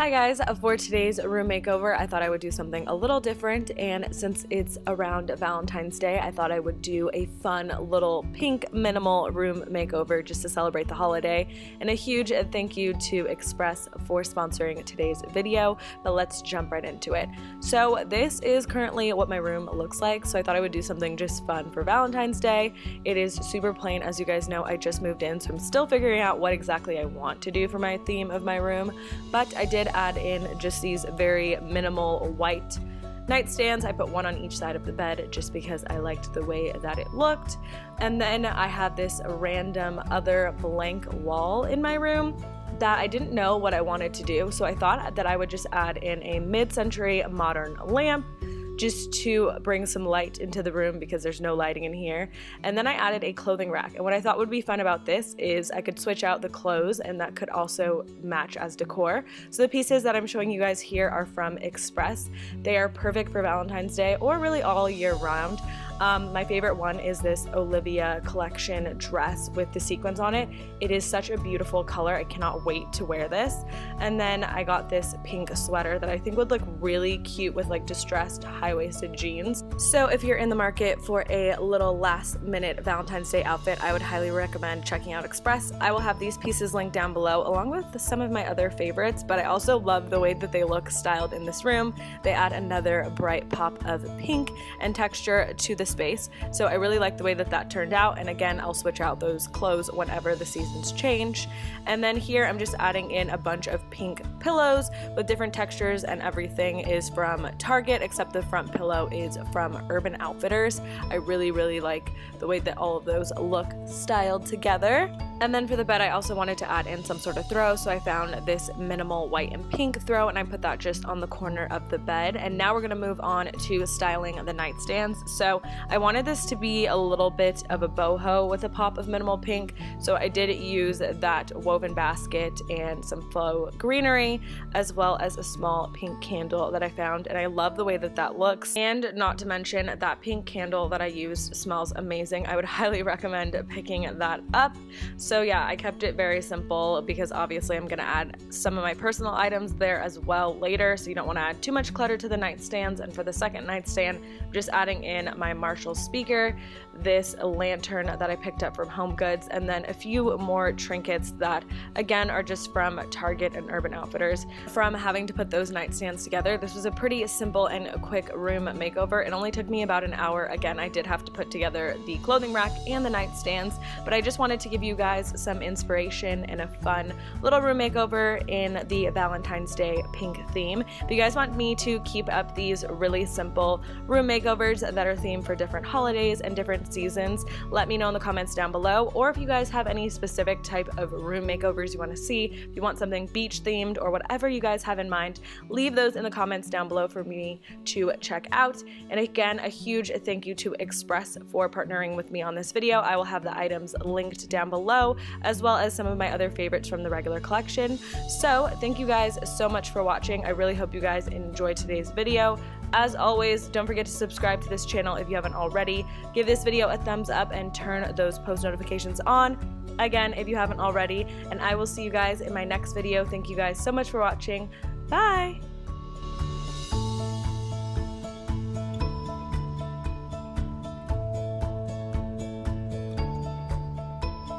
Hi guys, for today's room makeover, I thought I would do something a little different, and since it's around Valentine's Day, I thought I would do a fun little pink minimal room makeover just to celebrate the holiday. And a huge thank you to Express for sponsoring today's video, but let's jump right into it. So this is currently what my room looks like, so I thought I would do something just fun for Valentine's Day. It is super plain, as you guys know. I just moved in, so I'm still figuring out what exactly I want to do for my theme of my room, but I did add in just these very minimal white nightstands. I put one on each side of the bed just because I liked the way that it looked. And then I have this random other blank wall in my room that I didn't know what I wanted to do, so I thought that I would just add in a mid-century modern lamp just to bring some light into the room because there's no lighting in here. And then I added a clothing rack, and what I thought would be fun about this is I could switch out the clothes and that could also match as decor. So the pieces that I'm showing you guys here are from Express. They are perfect for Valentine's Day or really all year round. My favorite one is this Olivia collection dress with the sequins on it. It is such a beautiful color. I cannot wait to wear this. And then I got this pink sweater that I think would look really cute with like distressed high-waisted jeans. So if you're in the market for a little last-minute Valentine's Day outfit, I would highly recommend checking out Express. I will have these pieces linked down below along with some of my other favorites, but I also love the way that they look styled in this room. They add another bright pop of pink and texture to the space, so I really like the way that that turned out. And again, I'll switch out those clothes whenever the seasons change. And then here I'm just adding in a bunch of pink pillows with different textures, and everything is from Target except the front pillow is from Urban Outfitters. I really like the way that all of those look styled together. And then for the bed, I also wanted to add in some sort of throw, so I found this minimal white and pink throw and I put that just on the corner of the bed. And now we're going to move on to styling the nightstands. So I wanted this to be a little bit of a boho with a pop of minimal pink, so I did use that woven basket and some faux greenery as well as a small pink candle that I found, and I love the way that that looks. And not to mention, that pink candle that I used smells amazing. I would highly recommend picking that up. So yeah, I kept it very simple because obviously I'm going to add some of my personal items there as well later, so you don't want to add too much clutter to the nightstands. And for the second nightstand, I'm just adding in my Marshall speaker, this lantern that I picked up from Home Goods, and then a few more trinkets that again are just from Target and Urban Outfitters. From having to put those nightstands together, this was a pretty simple and quick room makeover. It only took me about an hour. Again, I did have to put together the clothing rack and the nightstands, but I just wanted to give you guys some inspiration and a fun little room makeover in the Valentine's Day pink theme. If you guys want me to keep up these really simple room makeovers that are themed for different holidays and different seasons, let me know in the comments down below. Or if you guys have any specific type of room makeovers you want to see, if you want something beach themed or whatever you guys have in mind, leave those in the comments down below for me to check out. And again, a huge thank you to Express for partnering with me on this video. I will have the items linked down below, as well as some of my other favorites from the regular collection. So thank you guys so much for watching. I really hope you guys enjoyed today's video. As always, don't forget to subscribe to this channel if you haven't already. Give this video a thumbs up and turn those post notifications on, again, if you haven't already. And I will see you guys in my next video. Thank you guys so much for watching. Bye!